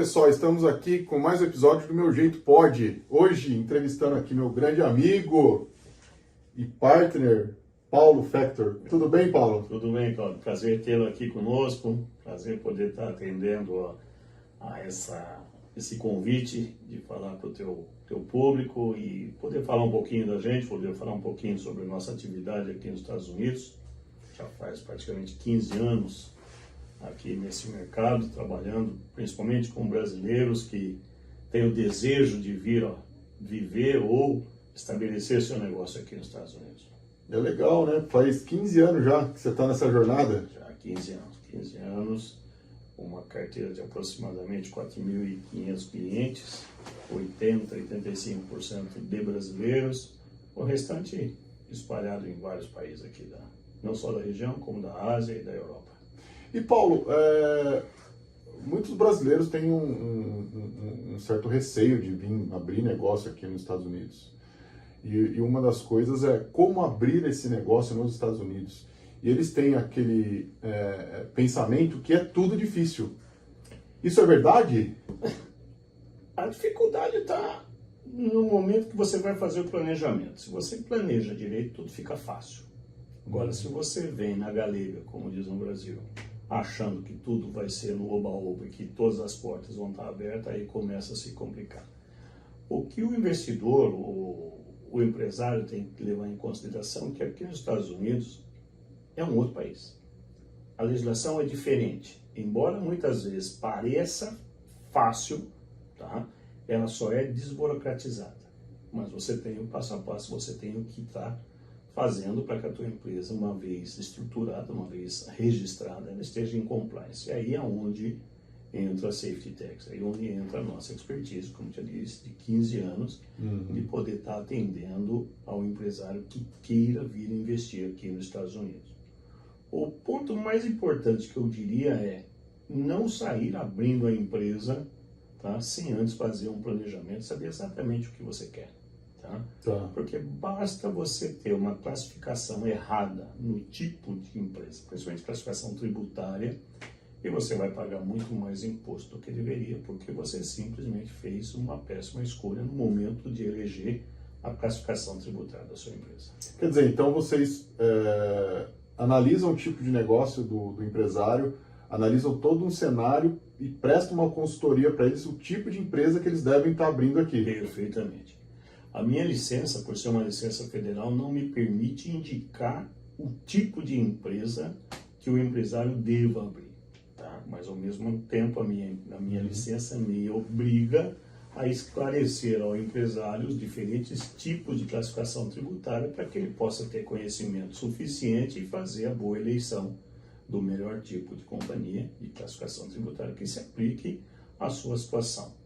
pessoal, estamos aqui com mais um episódio do Meu Jeito Pode. Hoje, entrevistando aqui meu grande amigo e partner, Paulo Factor. Tudo bem, Paulo? Tudo bem, Claudio. Prazer tê-lo aqui conosco. Prazer poder estar atendendo a esse convite de falar para o teu público e poder falar um pouquinho da gente, poder falar um pouquinho sobre a nossa atividade aqui nos Estados Unidos. Já faz praticamente 15 anos aqui nesse mercado, trabalhando principalmente com brasileiros que têm o desejo de vir viver ou estabelecer seu negócio aqui nos Estados Unidos. É legal, né? Faz 15 anos já que você está nessa jornada. Já 15 anos, uma carteira de aproximadamente 4.500 clientes, 85% de brasileiros, o restante espalhado em vários países aqui, não só da região, como da Ásia e da Europa. E Paulo, muitos brasileiros têm um certo receio de vir abrir negócio aqui nos Estados Unidos. E uma das coisas é como abrir esse negócio nos Estados Unidos. E eles têm aquele pensamento que é tudo difícil. Isso é verdade? A dificuldade está no momento que você vai fazer o planejamento. Se você planeja direito, tudo fica fácil. Agora, se você vem na galega, como diz no Brasil, achando que tudo vai ser no oba-oba e que todas as portas vão estar abertas, aí começa a se complicar. O que o investidor, o empresário tem que levar em consideração é que aqui nos Estados Unidos é um outro país. A legislação é diferente. Embora muitas vezes pareça fácil, tá? Ela só é desburocratizada. Mas você tem o passo a passo, você tem o que está fazendo para que a tua empresa, uma vez estruturada, uma vez registrada, ela esteja em compliance. E aí é onde entra a Safety Tax, aí é onde entra a nossa expertise, como já disse, de 15 anos, de poder estar atendendo ao empresário que queira vir investir aqui nos Estados Unidos. O ponto mais importante que eu diria é não sair abrindo a empresa, tá, sem antes fazer um planejamento, saber exatamente o que você quer. Tá? Porque basta você ter uma classificação errada no tipo de empresa, principalmente classificação tributária, e você vai pagar muito mais imposto do que deveria, porque você simplesmente fez uma péssima escolha no momento de eleger a classificação tributária da sua empresa. Quer dizer, então vocês analisam o tipo de negócio do empresário, analisam todo um cenário e prestam uma consultoria para eles, o tipo de empresa que eles devem estar abrindo aqui. Perfeitamente. A minha licença, por ser uma licença federal, não me permite indicar o tipo de empresa que o empresário deva abrir. Tá? Mas, ao mesmo tempo, a minha licença me obriga a esclarecer ao empresário os diferentes tipos de classificação tributária para que ele possa ter conhecimento suficiente e fazer a boa eleição do melhor tipo de companhia de classificação tributária que se aplique à sua situação.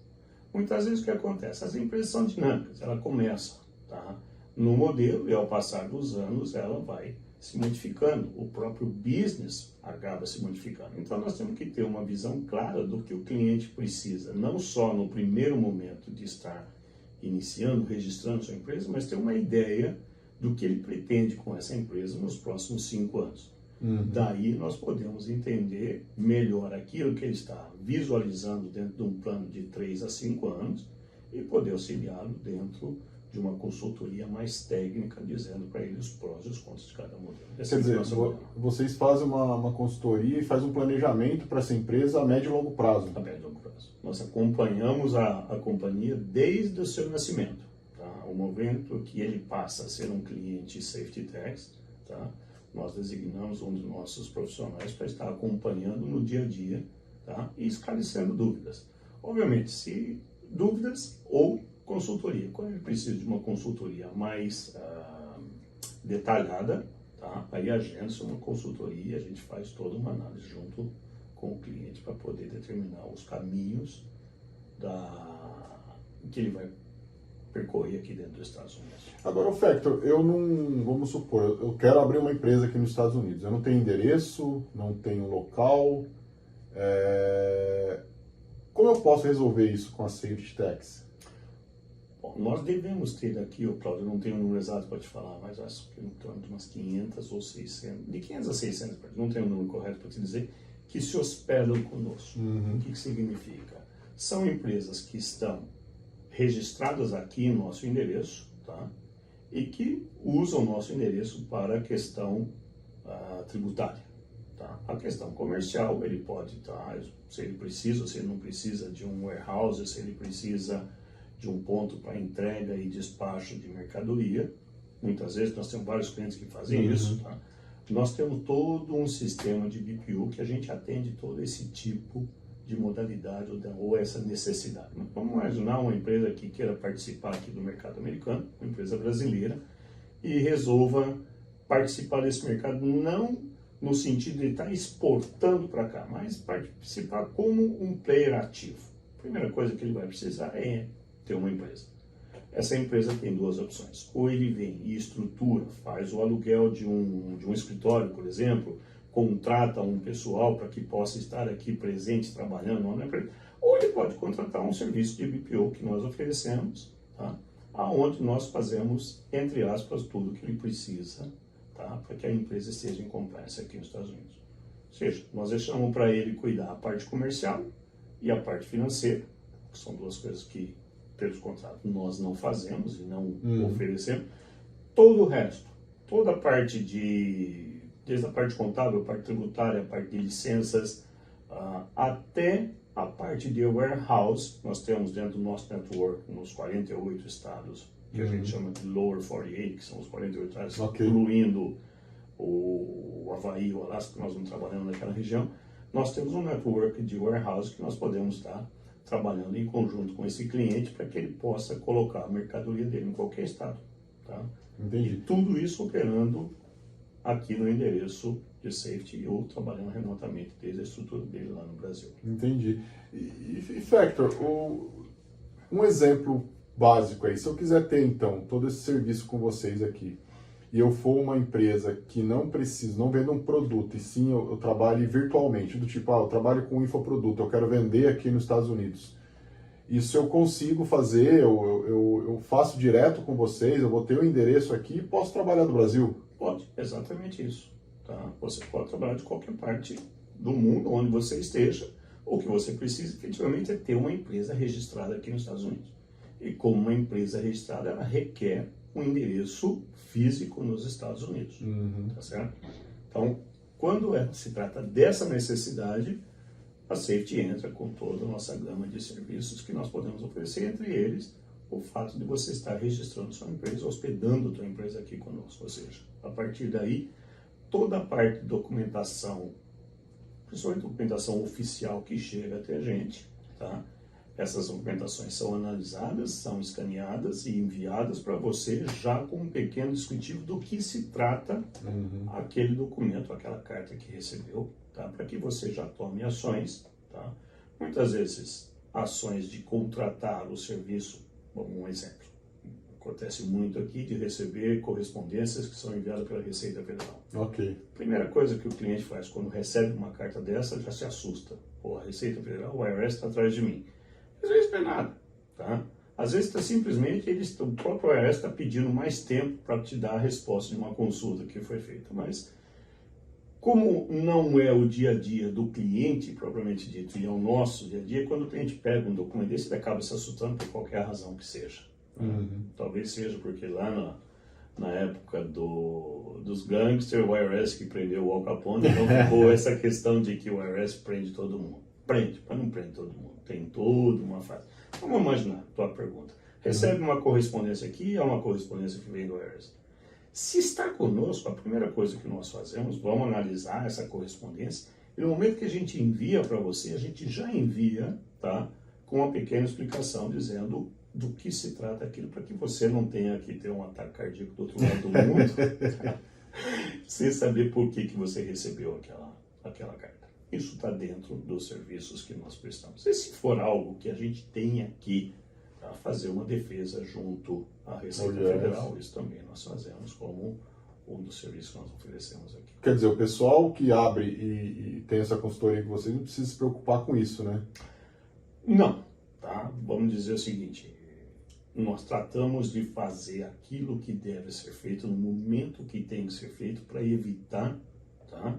Muitas vezes o que acontece? As empresas são dinâmicas, ela começa, tá, no modelo e ao passar dos anos ela vai se modificando, o próprio business acaba se modificando. Então nós temos que ter uma visão clara do que o cliente precisa, não só no primeiro momento de estar iniciando, registrando sua empresa, mas ter uma ideia do que ele pretende com essa empresa nos próximos 5 anos. Daí nós podemos entender melhor aquilo que ele está visualizando dentro de um plano de 3 a 5 anos e poder auxiliá-lo dentro de uma consultoria mais técnica, dizendo para ele os prós e os contras de cada modelo. Quer dizer, vocês fazem uma consultoria e fazem um planejamento para essa empresa a médio e longo prazo. A médio e longo prazo. Nós acompanhamos a companhia desde o seu nascimento. Tá? O momento que ele passa a ser um cliente Safety Tax, tá? Nós designamos um dos nossos profissionais para estar acompanhando no dia a dia, tá? E esclarecendo dúvidas. Obviamente, se dúvidas ou consultoria. Quando ele precisa de uma consultoria mais detalhada, tá? Aí agenda-se uma consultoria e a gente faz toda uma análise junto com o cliente para poder determinar os caminhos que ele vai percorrer aqui dentro dos Estados Unidos. Agora, Factor, vamos supor, eu quero abrir uma empresa aqui nos Estados Unidos, eu não tenho endereço, não tenho local, como eu posso resolver isso com a Safety Tax? Bom, nós devemos ter aqui, Cláudio, eu não tenho um número exato para te falar, mas acho que em torno de umas 500 ou 600, de 500 a 600, não tenho um número correto para te dizer, que se hospedam conosco. O que significa? são empresas que estão registradas aqui em nosso endereço, tá? E que usam o nosso endereço para a questão tributária. Tá? A questão comercial, ele pode estar, se ele precisa, se ele não precisa de um warehouse, se ele precisa de um ponto para entrega e despacho de mercadoria. Muitas vezes nós temos vários clientes que fazem isso. Tá? Nós temos todo um sistema de BPO que a gente atende todo esse tipo de modalidade ou essa necessidade. Mas vamos imaginar uma empresa que queira participar aqui do mercado americano, uma empresa brasileira, e resolva participar desse mercado não no sentido de estar exportando para cá, mas participar como um player ativo. A primeira coisa que ele vai precisar é ter uma empresa. Essa empresa tem duas opções. Ou ele vem e estrutura, faz o aluguel de um escritório, por exemplo, contrata um pessoal para que possa estar aqui presente, trabalhando na empresa, ou ele pode contratar um serviço de BPO que nós oferecemos, tá? Aonde nós fazemos, entre aspas, tudo que ele precisa, tá? Para que a empresa esteja em compliance aqui nos Estados Unidos. Ou seja, nós deixamos para ele cuidar a parte comercial e a parte financeira, que são duas coisas que, pelos contratos, nós não fazemos e não oferecemos. Todo o resto, toda a parte desde a parte contábil, a parte tributária, a parte de licenças, até a parte de warehouse, nós temos dentro do nosso network, nos 48 estados, que a gente chama de Lower 48, que são os 48 estados, incluindo o Havaí e o Alasca, que nós vamos trabalhando naquela região. Nós temos um network de warehouse que nós podemos estar trabalhando em conjunto com esse cliente para que ele possa colocar a mercadoria dele em qualquer estado. Tá? Entendi. E tudo isso operando aqui no endereço de safety ou trabalhando remotamente desde a estrutura dele lá no Brasil. Entendi. E Factor, um exemplo básico aí, se eu quiser ter então todo esse serviço com vocês aqui, e eu for uma empresa que não precisa, não venda um produto, e sim eu trabalho virtualmente, do tipo, eu trabalho com infoproduto, eu quero vender aqui nos Estados Unidos. Isso eu consigo fazer, eu faço direto com vocês, eu vou ter o endereço aqui e posso trabalhar do Brasil? Pode, exatamente isso. Tá? Você pode trabalhar de qualquer parte do mundo, onde você esteja. O que você precisa, efetivamente, é ter uma empresa registrada aqui nos Estados Unidos. E como uma empresa registrada, ela requer um endereço físico nos Estados Unidos. Tá certo? Então, quando se trata dessa necessidade, a Safety entra com toda a nossa gama de serviços que nós podemos oferecer, entre eles o fato de você estar registrando sua empresa, hospedando sua empresa aqui conosco. Ou seja, a partir daí, toda a parte de documentação, principalmente documentação oficial que chega até a gente, tá? Essas documentações são analisadas, são escaneadas e enviadas para você já com um pequeno descritivo do que se trata aquele documento, aquela carta que recebeu, tá? Para que você já tome ações, tá? Muitas vezes ações de contratar o serviço, um exemplo, acontece muito aqui de receber correspondências que são enviadas pela Receita Federal. Ok. Primeira coisa que o cliente faz quando recebe uma carta dessa, já se assusta. Pô, a Receita Federal, o IRS está atrás de mim. Às vezes não é nada, tá? Às vezes simplesmente o próprio IRS está pedindo mais tempo para te dar a resposta de uma consulta que foi feita. Mas, como não é o dia a dia do cliente, propriamente dito, e é o nosso dia a dia, quando o cliente pega um documento desse, ele acaba se assustando por qualquer razão que seja. Talvez seja porque lá na época dos gangsters, o IRS que prendeu o Al Capone, então ficou essa questão de que o IRS prende todo mundo. Prende, mas não prende todo mundo. Tem toda uma fase. Vamos imaginar, tua pergunta. Recebe uma correspondência aqui, é uma correspondência que vem do IRS. Se está conosco, a primeira coisa que nós fazemos, vamos analisar essa correspondência, e no momento que a gente envia para você, a gente já envia, tá, com uma pequena explicação dizendo do que se trata aquilo, para que você não tenha que ter um ataque cardíaco do outro lado do mundo, sem saber por que você recebeu aquela carta. Isso está dentro dos serviços que nós prestamos. E se for algo que a gente tenha que fazer uma defesa junto à Receita Federal, isso também nós fazemos como um dos serviços que nós oferecemos aqui. Quer dizer, o pessoal que abre e tem essa consultoria com vocês não precisa se preocupar com isso, né? Não, tá? Vamos dizer o seguinte, nós tratamos de fazer aquilo que deve ser feito no momento que tem que ser feito para evitar, tá,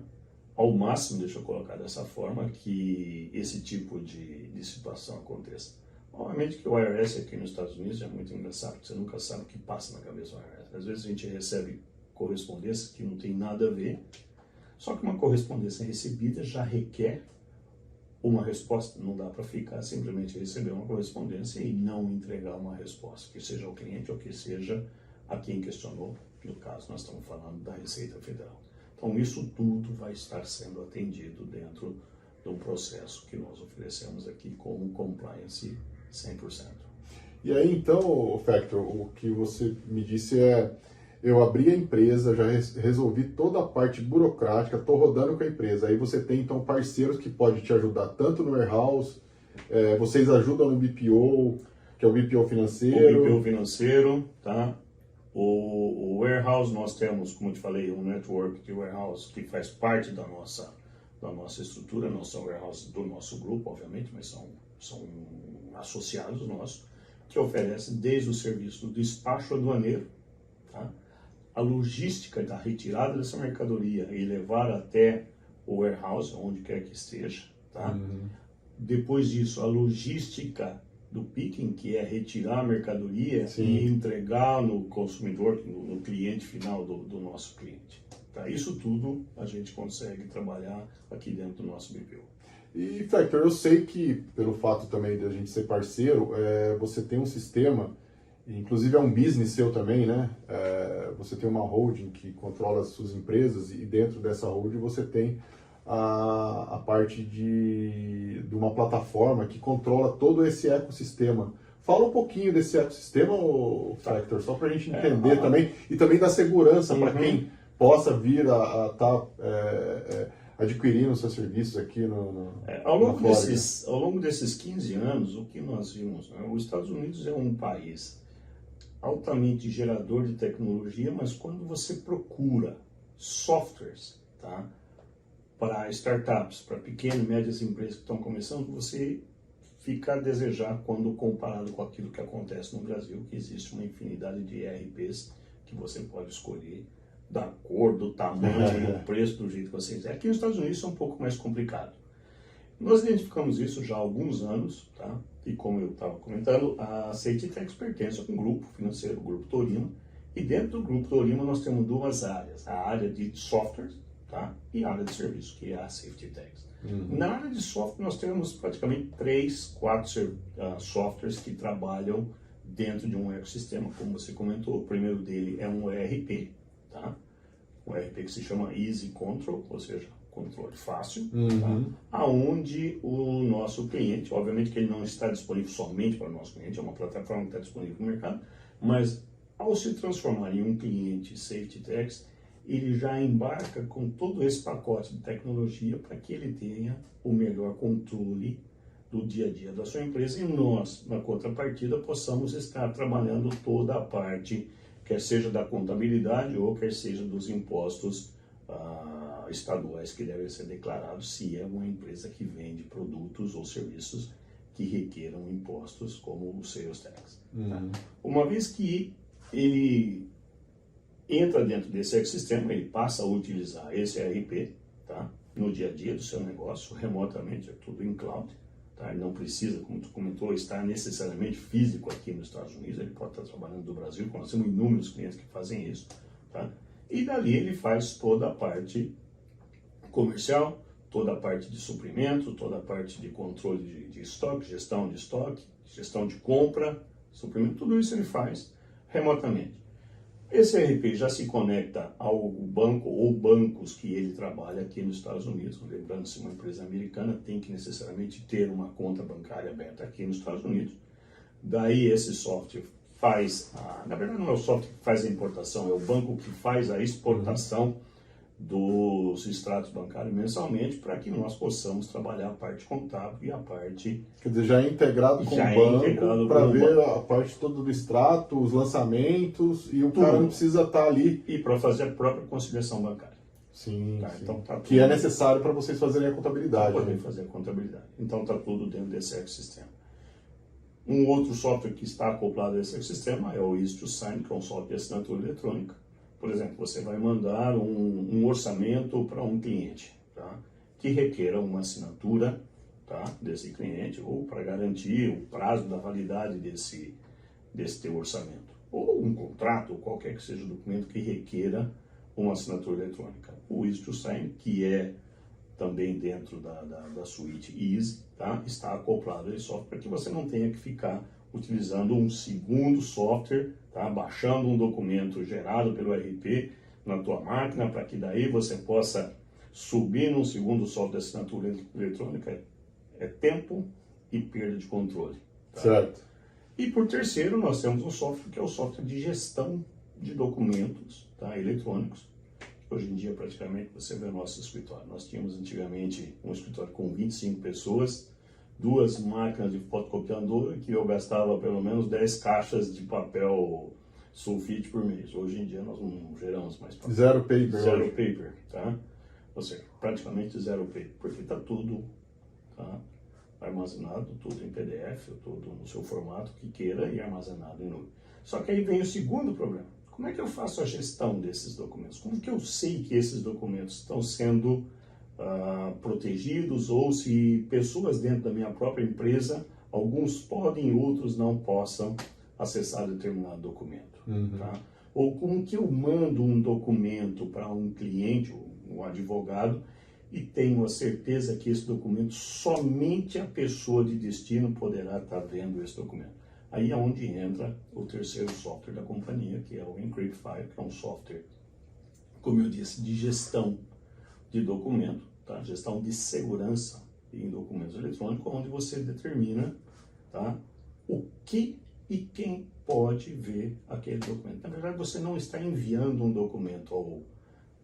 ao máximo, deixa eu colocar dessa forma, que esse tipo de situação aconteça. Obviamente que o IRS aqui nos Estados Unidos é muito engraçado, você nunca sabe o que passa na cabeça do IRS. Às vezes a gente recebe correspondência que não tem nada a ver, só que uma correspondência recebida já requer uma resposta. Não dá para ficar simplesmente receber uma correspondência e não entregar uma resposta, que seja ao cliente ou que seja a quem questionou. No caso, nós estamos falando da Receita Federal. Então, isso tudo vai estar sendo atendido dentro de um processo que nós oferecemos aqui como compliance 100%. E aí, então, Factor, o que você me disse é, eu abri a empresa, já resolvi toda a parte burocrática, estou rodando com a empresa. Aí você tem, então, parceiros que podem te ajudar tanto no warehouse, vocês ajudam no BPO, que é o BPO financeiro. O BPO financeiro, tá? O warehouse, nós temos, como eu te falei, um network de warehouse que faz parte da nossa estrutura, não são warehouse do nosso grupo, obviamente, mas são associados nossos, que oferecem desde o serviço do despacho aduaneiro, tá? A logística da retirada dessa mercadoria e levar até o warehouse, onde quer que esteja, tá? Uhum. Depois disso, a logística do picking, que é retirar a mercadoria Sim. e entregar no consumidor, no cliente final do nosso cliente. Tá? Isso tudo a gente consegue trabalhar aqui dentro do nosso BPO. E, Factor, eu sei que, pelo fato também de a gente ser parceiro, você tem um sistema, inclusive é um business seu também, né? Você tem uma holding que controla as suas empresas e dentro dessa holding você tem a parte de uma plataforma que controla todo esse ecossistema. Fala um pouquinho desse ecossistema, Factor, só para a gente entender também, e também da segurança para quem possa vir a estar adquirindo seus serviços aqui ao longo desses 15 anos, o que nós vimos, né? Os Estados Unidos é um país altamente gerador de tecnologia, mas quando você procura softwares, tá? Para startups, para pequenas e médias empresas que estão começando, você fica a desejar quando comparado com aquilo que acontece no Brasil, que existe uma infinidade de ERPs que você pode escolher da cor, do tamanho, do preço, do jeito que você quiser. Aqui nos Estados Unidos isso é um pouco mais complicado. Nós identificamos isso já há alguns anos, tá? E como eu estava comentando, a SafetyTech pertence a um grupo financeiro, o Grupo Torino, e dentro do Grupo Torino nós temos duas áreas, a área de softwares, tá? E a área de serviço, que é a SafetyTech. Na área de software nós temos praticamente 3, 4 softwares que trabalham dentro de um ecossistema, como você comentou. O primeiro dele é um ERP, tá? Um ERP que se chama Easy Control, ou seja, controle fácil, tá? Aonde o nosso cliente, obviamente que ele não está disponível somente para o nosso cliente, é uma plataforma que está disponível no mercado, mas ao se transformar em um cliente SafetyTech, ele já embarca com todo esse pacote de tecnologia para que ele tenha o melhor controle do dia a dia da sua empresa e nós, na contrapartida, possamos estar trabalhando toda a parte, quer seja da contabilidade ou quer seja dos impostos estaduais que devem ser declarados se é uma empresa que vende produtos ou serviços que requeram impostos como o Sales Tax. Tá? Uma vez que ele entra dentro desse ecossistema, ele passa a utilizar esse ERP, tá? No dia a dia do seu negócio, remotamente, é tudo em cloud. Tá? Ele não precisa, como tu comentou, estar necessariamente físico aqui nos Estados Unidos, ele pode estar trabalhando do Brasil, nós temos inúmeros clientes que fazem isso. Tá? E dali ele faz toda a parte comercial, toda a parte de suprimento, toda a parte de controle de estoque, gestão de compra, suprimento, tudo isso ele faz remotamente. Esse ERP já se conecta ao banco ou bancos que ele trabalha aqui nos Estados Unidos. Lembrando, se uma empresa americana tem que necessariamente ter uma conta bancária aberta aqui nos Estados Unidos. Daí esse software faz, na verdade não é o software que faz a importação, é o banco que faz a exportação dos extratos bancários mensalmente para que nós possamos trabalhar a parte contábil e a parte... Quer dizer, já é integrado com o banco para ver a parte toda do extrato, os lançamentos e o cara não precisa estar ali. E para fazer a própria conciliação bancária. Sim, tá? sim. Então, tá que é necessário para vocês fazerem a contabilidade. Para poder fazer a contabilidade. Então está tudo dentro desse ecossistema. Um outro software que está acoplado a esse ecossistema é o Easy2Sign, que é um software de assinatura eletrônica. Por exemplo, você vai mandar um orçamento para um cliente, tá, que requeira uma assinatura, tá, desse cliente, ou para garantir o prazo da validade desse teu orçamento, ou um contrato, ou qualquer que seja o documento que requeira uma assinatura eletrônica. O Easy2Sign, que é também dentro da suíte Easy, tá, está acoplado a esse software para que você não tenha que ficar utilizando um segundo software, tá, baixando um documento gerado pelo RP na tua máquina, para que daí você possa subir num segundo software de assinatura eletrônica. É tempo e perda de controle. Tá? Certo. E por terceiro, nós temos um software que é o software de gestão de documentos, tá, eletrônicos. Hoje em dia, praticamente, você vê o nosso escritório. Nós tínhamos antigamente um escritório com 25 pessoas, 2 máquinas de fotocopiadora, que eu gastava pelo menos 10 caixas de papel sulfite por mês. Hoje em dia nós não geramos mais papel. Zero paper. Zero paper, tá? Ou seja, praticamente zero paper, porque está tudo, tá, armazenado, tudo em PDF, tudo no seu formato que queira e armazenado em nuvem. Só que aí vem o segundo problema. Como é que eu faço a gestão desses documentos? Como que eu sei que esses documentos estão sendo protegidos, ou se pessoas dentro da minha própria empresa, alguns podem e outros não possam acessar determinado documento? Tá? Ou como que eu mando um documento para um cliente, um advogado, e tenho a certeza que esse documento, somente a pessoa de destino poderá estar vendo esse documento? Aí é onde entra o terceiro software da companhia, que é o Encryptfile, que é um software, como eu disse, de gestão de documento, tá? Gestão de segurança em documentos eletrônicos, onde você determina, tá, o que e quem pode ver aquele documento. Na verdade, você não está enviando um documento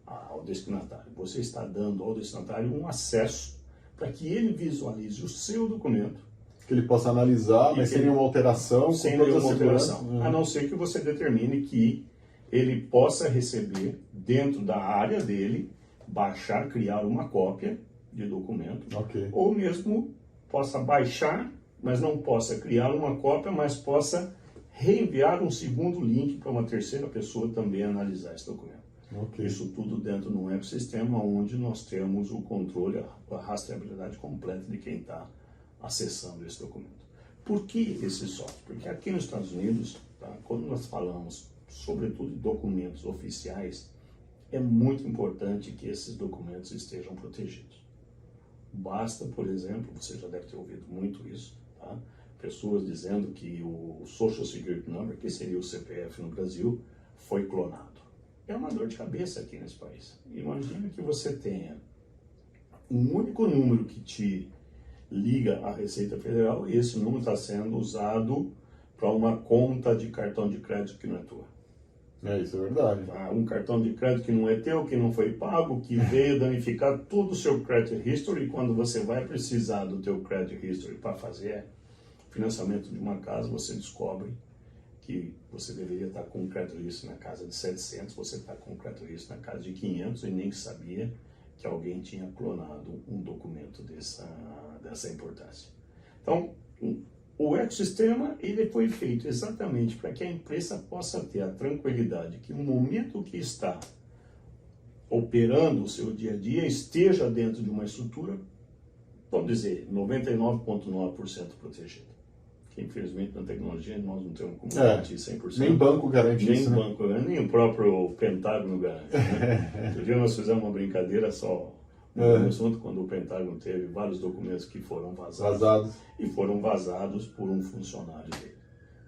ao destinatário, você está dando ao destinatário um acesso para que ele visualize o seu documento, que ele possa analisar, mas sem nenhuma alteração, sem nenhuma alteração, a não ser que você determine que ele possa receber dentro da área dele, baixar, criar uma cópia de documento, ou mesmo possa baixar, mas não possa criar uma cópia, mas possa reenviar um segundo link para uma terceira pessoa também analisar esse documento. Isso tudo dentro de um ecossistema onde nós temos o controle, a rastreabilidade completa de quem está acessando esse documento. Por que esse software? Porque aqui nos Estados Unidos, tá, quando nós falamos sobretudo de documentos oficiais, é muito importante que esses documentos estejam protegidos. Basta, por exemplo, você já deve ter ouvido muito isso, tá? Pessoas dizendo que o Social Security Number, que seria o CPF no Brasil, foi clonado. É uma dor de cabeça aqui nesse país. Imagina que você tenha um único número que te liga à Receita Federal e esse número está sendo usado para uma conta de cartão de crédito que não é tua. Isso é verdade. Um cartão de crédito que não é teu, que não foi pago, que veio danificar todo o seu credit history, e quando você vai precisar do teu credit history para fazer financiamento de uma casa, você descobre que você deveria estar com um credit history na casa de 700, você está com um credit history na casa de 500 e nem sabia que alguém tinha clonado um documento dessa importância. Então, o ecossistema ele foi feito exatamente para que a empresa possa ter a tranquilidade que no momento que está operando o seu dia a dia, esteja dentro de uma estrutura, vamos dizer, 99,9% protegida. Que infelizmente na tecnologia nós não temos como garantir 100%. Nem banco garante isso, nem banco, nem o próprio Pentágono garante. Né? Outro dia nós fizemos uma brincadeira só no assunto, quando o Pentágono teve vários documentos que foram vazados. E foram vazados por um funcionário dele.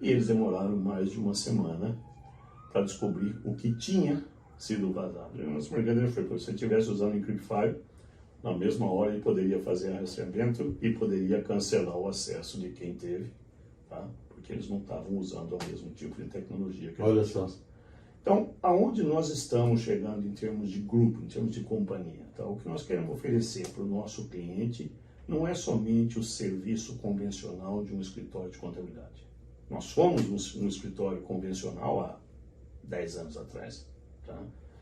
E eles demoraram mais de uma semana para descobrir o que tinha sido vazado. E a nossa brincadeira foi: se você estivesse usando o Encryptfile, na mesma hora ele poderia fazer rastreamento e poderia cancelar o acesso de quem teve, tá? Porque eles não estavam usando o mesmo tipo de tecnologia que Olha só. Então, aonde nós estamos chegando em termos de grupo, em termos de companhia? Tá? O que nós queremos oferecer para o nosso cliente não é somente o serviço convencional de um escritório de contabilidade. Nós fomos um escritório convencional há 10 anos atrás, tá?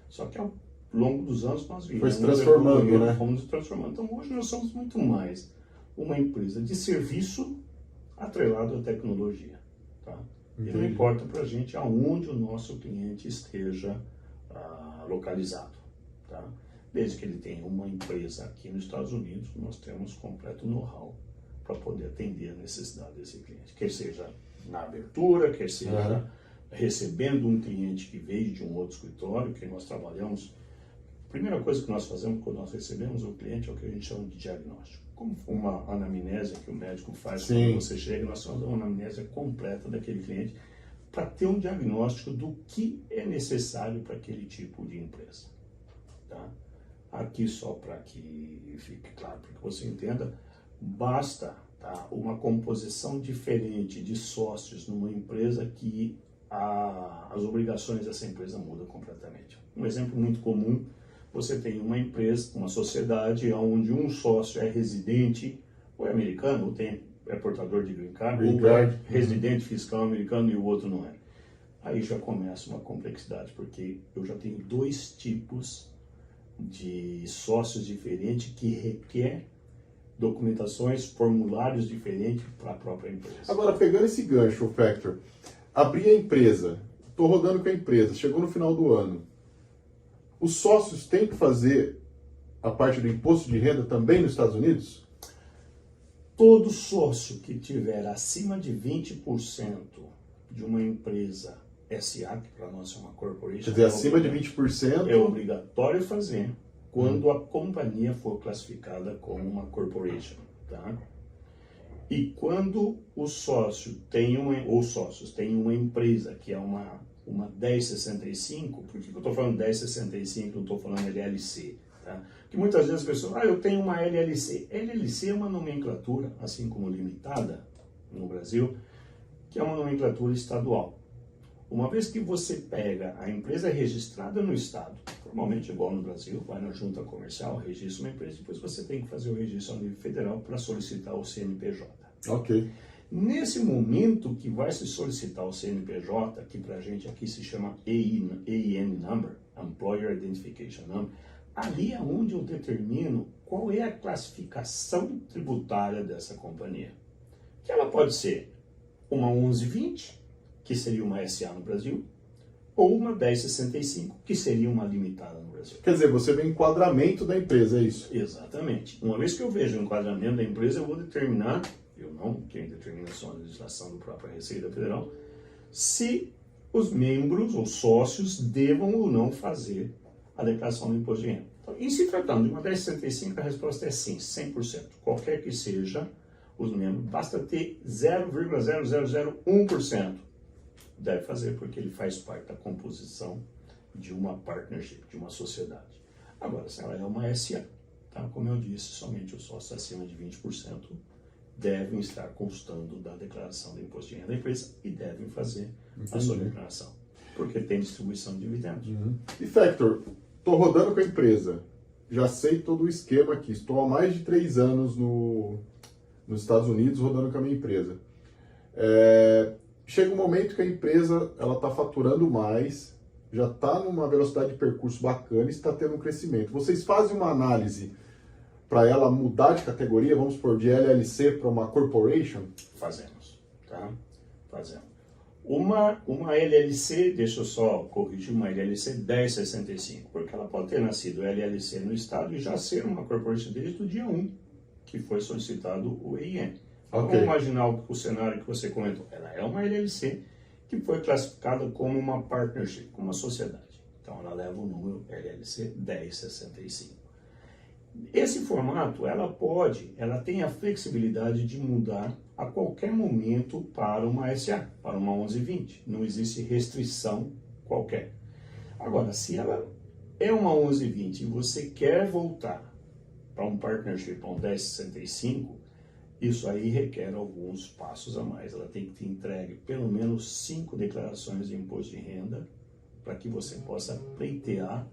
Só que ao longo dos anos nós vimos. Foi se transformando, né? Fomos se transformando. Então, hoje nós somos muito mais uma empresa de serviço atrelado à tecnologia, tá? E não importa para a gente aonde o nosso cliente esteja localizado, tá? Desde que ele tenha uma empresa aqui nos Estados Unidos, nós temos completo know-how para poder atender a necessidade desse cliente. Quer seja na abertura, quer seja recebendo um cliente que veio de um outro escritório, que nós trabalhamos. A primeira coisa que nós fazemos quando nós recebemos o cliente é o que a gente chama de diagnóstico. Como uma anamnese que o médico faz quando você chega, nós fazemos uma anamnese completa daquele cliente para ter um diagnóstico do que é necessário para aquele tipo de empresa. Tá? Aqui, só para que fique claro, para que você entenda, basta uma composição diferente de sócios numa empresa que as obrigações dessa empresa mudam completamente. Um exemplo muito comum, você tem uma empresa, uma sociedade, onde um sócio é residente, ou é americano, ou é portador de green card, ou é residente fiscal americano e o outro não é. Aí já começa uma complexidade, porque eu já tenho 2 tipos de sócios diferentes que requer documentações, formulários diferentes para a própria empresa. Agora, pegando esse gancho, Factor, abri a empresa, estou rodando com a empresa, chegou no final do ano, os sócios têm que fazer a parte do imposto de renda também nos Estados Unidos? Todo sócio que tiver acima de 20% de uma empresa SA, que para nós é uma corporation, quer dizer, acima de 20%... é obrigatório fazer quando a companhia for classificada como uma corporation, tá? E quando o sócio tem ou sócios têm uma empresa que é uma 1065, por que eu estou falando 1065, não estou falando LLC, tá? Porque muitas vezes as pessoas, eu tenho uma LLC. LLC é uma nomenclatura, assim como limitada no Brasil, que é uma nomenclatura estadual. Uma vez que você pega a empresa registrada no estado, normalmente igual no Brasil, vai na junta comercial, registra uma empresa, depois você tem que fazer o registro ao nível federal para solicitar o CNPJ. Ok. Nesse momento que vai se solicitar o CNPJ, que para a gente aqui se chama EIN Number, Employer Identification Number, ali é onde eu determino qual é a classificação tributária dessa companhia. Que ela pode ser uma 1120, que seria uma SA no Brasil, ou uma 1065, que seria uma limitada no Brasil. Quer dizer, você vê o enquadramento da empresa, é isso? Exatamente. Uma vez que eu vejo o enquadramento da empresa, eu vou determinar, quem determina só a legislação da própria Receita Federal, se os membros ou sócios devam ou não fazer a declaração do imposto de renda. Então, em se tratando de uma 1065, a resposta é sim, 100%. Qualquer que seja os membros, basta ter 0,0001%. Deve fazer, porque ele faz parte da composição de uma partnership, de uma sociedade. Agora, se ela é uma SA, tá? Como eu disse, somente os sócios acima de 20% devem estar constando da declaração do imposto de renda da empresa e devem fazer a sua declaração, porque tem distribuição de dividendos. E Factor, estou rodando com a empresa, já sei todo o esquema aqui, estou há mais de 3 anos nos Estados Unidos rodando com a minha empresa. Chega um momento que a empresa está faturando mais, já está numa velocidade de percurso bacana e está tendo um crescimento. Vocês fazem uma análise para ela mudar de categoria, vamos supor, de LLC para uma corporation? Fazemos, tá? Fazemos. Uma LLC, deixa eu só corrigir, uma LLC 1065, porque ela pode ter nascido LLC no estado e já ser uma corporation desde o dia 1, que foi solicitado o EIN. Vamos imaginar o cenário que você comentou. Ela é uma LLC que foi classificada como uma partnership, como uma sociedade. Então, ela leva o número LLC 1065. Esse formato, ela tem a flexibilidade de mudar a qualquer momento para uma SA, para uma 1120. Não existe restrição qualquer. Agora, se ela é uma 1120 e você quer voltar para um partnership, para um 1065, isso aí requer alguns passos a mais. Ela tem que ter entregue pelo menos 5 declarações de imposto de renda para que você possa pleitear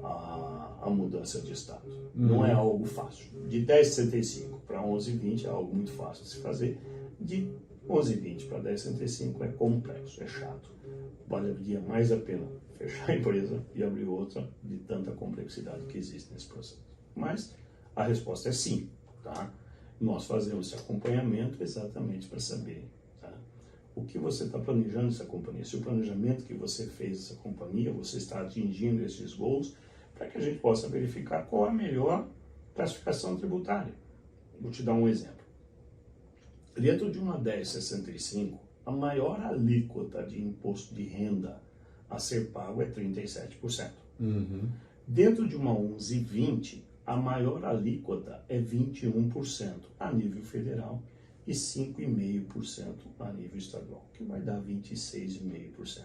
a mudança de status. Não é algo fácil. De 1065 para 1120 é algo muito fácil de se fazer. De 1120 para 1065 é complexo, é chato. Valeria mais a pena fechar a empresa e abrir outra de tanta complexidade que existe nesse processo. Mas a resposta é sim, tá? Nós fazemos esse acompanhamento exatamente para saber, tá, o que você está planejando essa companhia. Se o planejamento que você fez essa companhia, você está atingindo esses goals, para que a gente possa verificar qual a melhor classificação tributária. Vou te dar um exemplo. Dentro de uma 1065, a maior alíquota de imposto de renda a ser pago é 37%. Uhum. Dentro de uma 1120, a maior alíquota é 21% a nível federal e 5,5% a nível estadual, que vai dar 26,5%.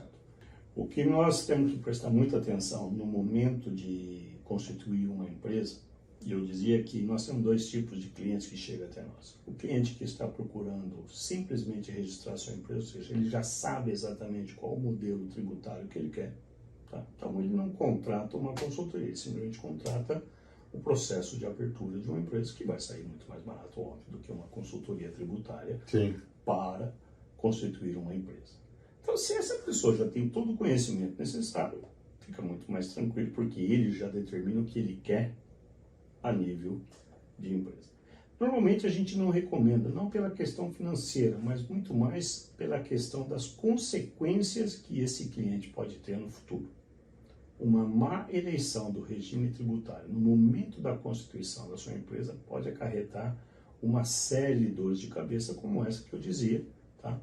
O que nós temos que prestar muita atenção no momento de constituir uma empresa, e eu dizia que nós temos dois tipos de clientes que chegam até nós. O cliente que está procurando simplesmente registrar sua empresa, ou seja, ele já sabe exatamente qual o modelo tributário que ele quer. Tá? Então ele não contrata uma consultoria, ele simplesmente contrata o processo de abertura de uma empresa, que vai sair muito mais barato, óbvio, do que uma consultoria tributária. Sim. Para constituir uma empresa. Então, se essa pessoa já tem todo o conhecimento necessário, fica muito mais tranquilo, porque ele já determina o que ele quer a nível de empresa. Normalmente a gente não recomenda, não pela questão financeira, mas muito mais pela questão das consequências que esse cliente pode ter no futuro. Uma má eleição do regime tributário no momento da constituição da sua empresa pode acarretar uma série de dores de cabeça como essa que eu dizia, tá?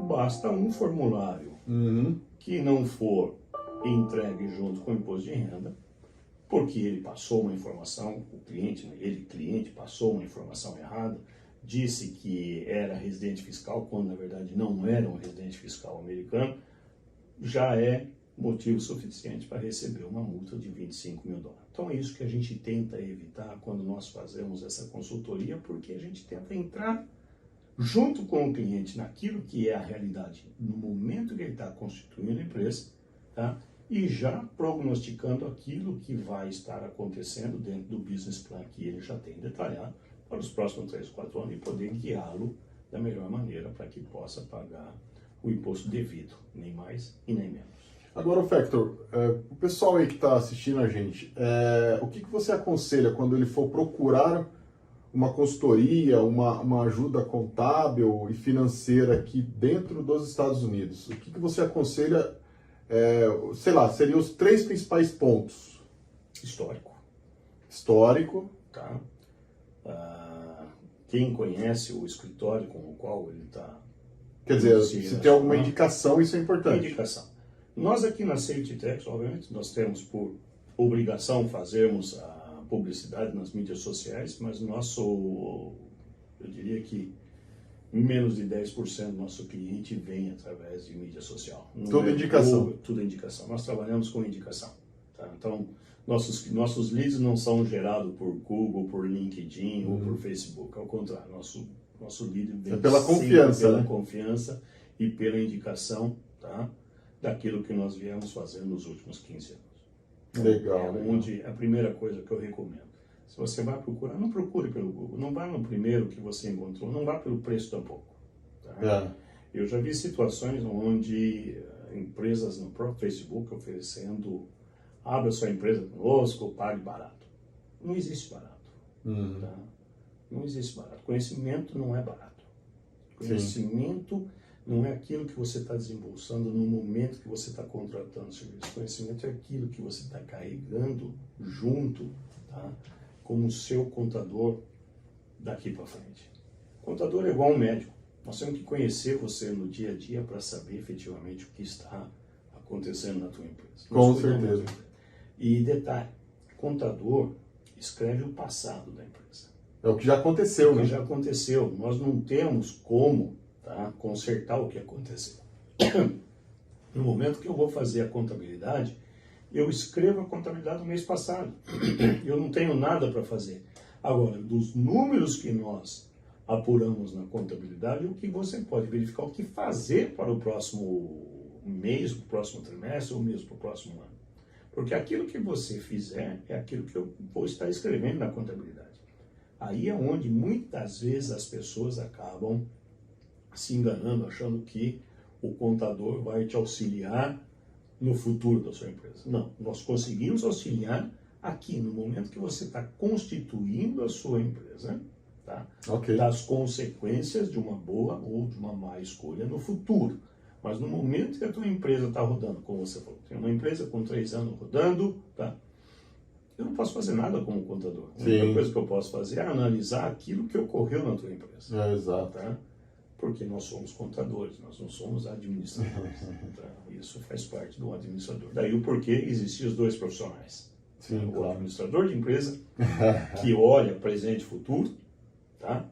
Basta um formulário que não for entregue junto com o imposto de renda, porque ele passou uma informação, o cliente, cliente passou uma informação errada, disse que era residente fiscal, quando na verdade não era um residente fiscal americano, já é motivo suficiente para receber uma multa de $25 mil. Então é isso que a gente tenta evitar quando nós fazemos essa consultoria, porque a gente tenta entrar junto com o cliente naquilo que é a realidade no momento que ele está constituindo a empresa, tá? E já prognosticando aquilo que vai estar acontecendo dentro do business plan que ele já tem detalhado para os próximos 3, 4 anos e poder guiá-lo da melhor maneira para que possa pagar o imposto devido, nem mais e nem menos. Agora, Factor, o pessoal aí que está assistindo a gente, o que você aconselha quando ele for procurar uma consultoria, uma ajuda contábil e financeira aqui dentro dos Estados Unidos? O que você aconselha, sei lá, seriam os 3 principais pontos? Histórico. Tá. Quem conhece o escritório com o qual ele está... Quer dizer, se tem alguma indicação, isso é importante. Indicação. Nós aqui na Safety Tax, obviamente, nós temos por obrigação fazermos a publicidade nas mídias sociais, mas eu diria que menos de 10% do nosso cliente vem através de mídia social. Tudo indicação. Tudo indicação. Nós trabalhamos com indicação. Tá? Então, nossos leads não são gerados por Google, por LinkedIn ou por Facebook. Ao contrário, nosso lead vem pela confiança, pela confiança e pela indicação, tá? Daquilo que nós viemos fazendo nos últimos 15 anos. Legal. Onde a primeira coisa que eu recomendo, se você vai procurar, não procure pelo Google, não vá no primeiro que você encontrou, não vá pelo preço tampouco. Tá? Eu já vi situações onde empresas no próprio Facebook oferecendo, abra sua empresa conosco, pague barato. Não existe barato. Tá? Não existe barato. Conhecimento não é barato. Conhecimento não é aquilo que você está desembolsando no momento que você está contratando o serviço. Conhecimento é aquilo que você está carregando junto, tá? Como seu contador daqui para frente. O contador é igual um médico. Nós temos que conhecer você no dia a dia para saber efetivamente o que está acontecendo na tua empresa. Com certeza. E detalhe, contador escreve o passado da empresa. É o que já aconteceu, né? O que já aconteceu. Nós não temos como, tá, consertar o que aconteceu. No momento que eu vou fazer a contabilidade, eu escrevo a contabilidade do mês passado. Eu não tenho nada para fazer. Agora, dos números que nós apuramos na contabilidade, o que você pode verificar, o que fazer para o próximo mês, para o próximo trimestre, ou mesmo para o próximo ano. Porque aquilo que você fizer é aquilo que eu vou estar escrevendo na contabilidade. Aí é onde muitas vezes as pessoas acabam se enganando, achando que o contador vai te auxiliar no futuro da sua empresa. Não, nós conseguimos auxiliar aqui, no momento que você está constituindo a sua empresa, tá? Okay. Das consequências de uma boa ou de uma má escolha no futuro. Mas no momento que a tua empresa está rodando, como você falou, tem uma empresa com 3 anos rodando, tá? eu não posso fazer nada como contador. A Sim. única coisa que eu posso fazer é analisar aquilo que ocorreu na tua empresa. Exato. Tá? Porque nós somos contadores, nós não somos administradores. Tá? Isso faz parte do administrador. Daí o porquê existem os dois profissionais. Sim, O claro. administrador de empresa, que olha presente e futuro, tá?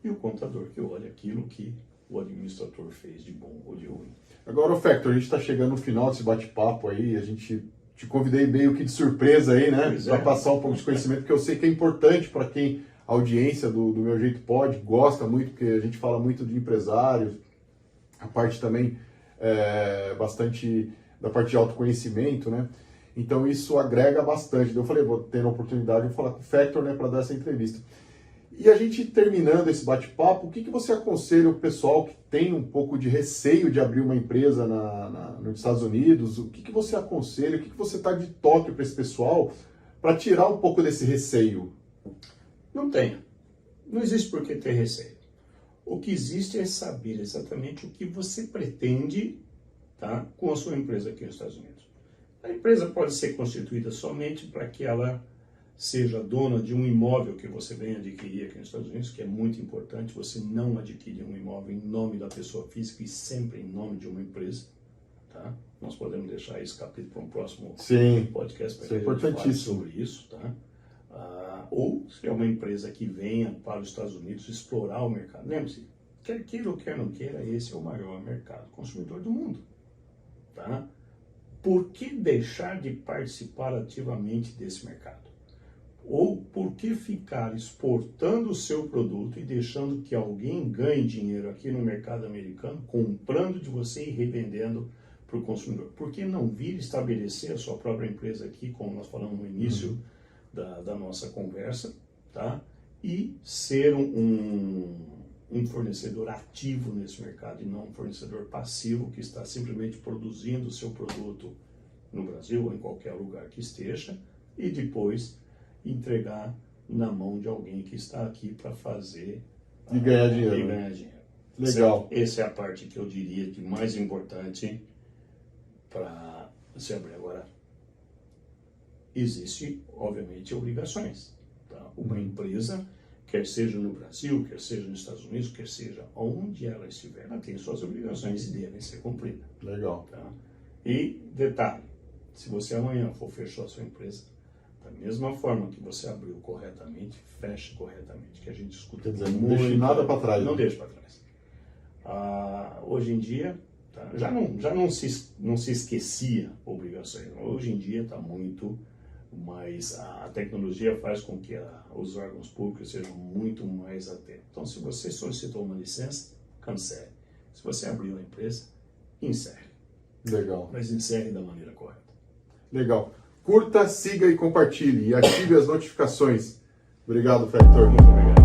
E o contador, que olha aquilo que o administrador fez de bom ou de ruim. Agora, Factor, a gente está chegando no final desse bate-papo aí, a gente te convidei meio que de surpresa aí, né? Para passar um pouco de conhecimento, porque eu sei que é importante para quem a audiência do Meu Jeito Pode gosta muito, porque a gente fala muito de empresários, a parte também bastante da parte de autoconhecimento, né? Então isso agrega bastante. Eu falei, vou ter a oportunidade de falar com o Factor, né, para dar essa entrevista. E a gente terminando esse bate-papo, o que você aconselha o pessoal que tem um pouco de receio de abrir uma empresa nos Estados Unidos? O que você aconselha? O que você está de toque para esse pessoal para tirar um pouco desse receio? Não tenha. Não existe por que ter receio. O que existe é saber exatamente o que você pretende, tá, com a sua empresa aqui nos Estados Unidos. A empresa pode ser constituída somente para que ela seja dona de um imóvel que você venha adquirir aqui nos Estados Unidos, que é muito importante. Você não adquire um imóvel em nome da pessoa física e sempre em nome de uma empresa. Tá? Nós podemos deixar esse capítulo para um próximo podcast para que a gente fale sobre isso. Tá? Ou se é uma empresa que venha para os Estados Unidos explorar o mercado. Lembre-se, quer queira ou quer não queira, esse é o maior mercado consumidor do mundo. Tá? Por que deixar de participar ativamente desse mercado? Ou por que ficar exportando o seu produto e deixando que alguém ganhe dinheiro aqui no mercado americano, comprando de você e revendendo para o consumidor? Por que não vir estabelecer a sua própria empresa aqui, como nós falamos no início da nossa conversa, tá? E ser um fornecedor ativo nesse mercado e não um fornecedor passivo que está simplesmente produzindo o seu produto no Brasil ou em qualquer lugar que esteja e depois entregar na mão de alguém que está aqui para fazer e ganhar dinheiro. E ganhar dinheiro. Legal. Essa é a parte que eu diria de mais importante para se abrir. Agora, existe, obviamente, obrigações. Tá? Uma empresa, quer seja no Brasil, quer seja nos Estados Unidos, quer seja onde ela estiver, ela tem suas obrigações e devem ser cumpridas. Legal. Tá? E, detalhe, se você amanhã for fechar a sua empresa, da mesma forma que você abriu corretamente, feche corretamente, que a gente escuta. Quer dizer, não deixe nada para trás. Não deixe para trás. Hoje em dia, tá, já não se esquecia obrigações. Hoje em dia está muito mais, a tecnologia faz com que os órgãos públicos sejam muito mais atentos. Então, se você solicitou uma licença, cancele. Se você abriu uma empresa, encerre. Legal. Mas encerre da maneira correta. Legal. Curta, siga e compartilhe. E ative as notificações. Obrigado, Factor. Muito obrigado.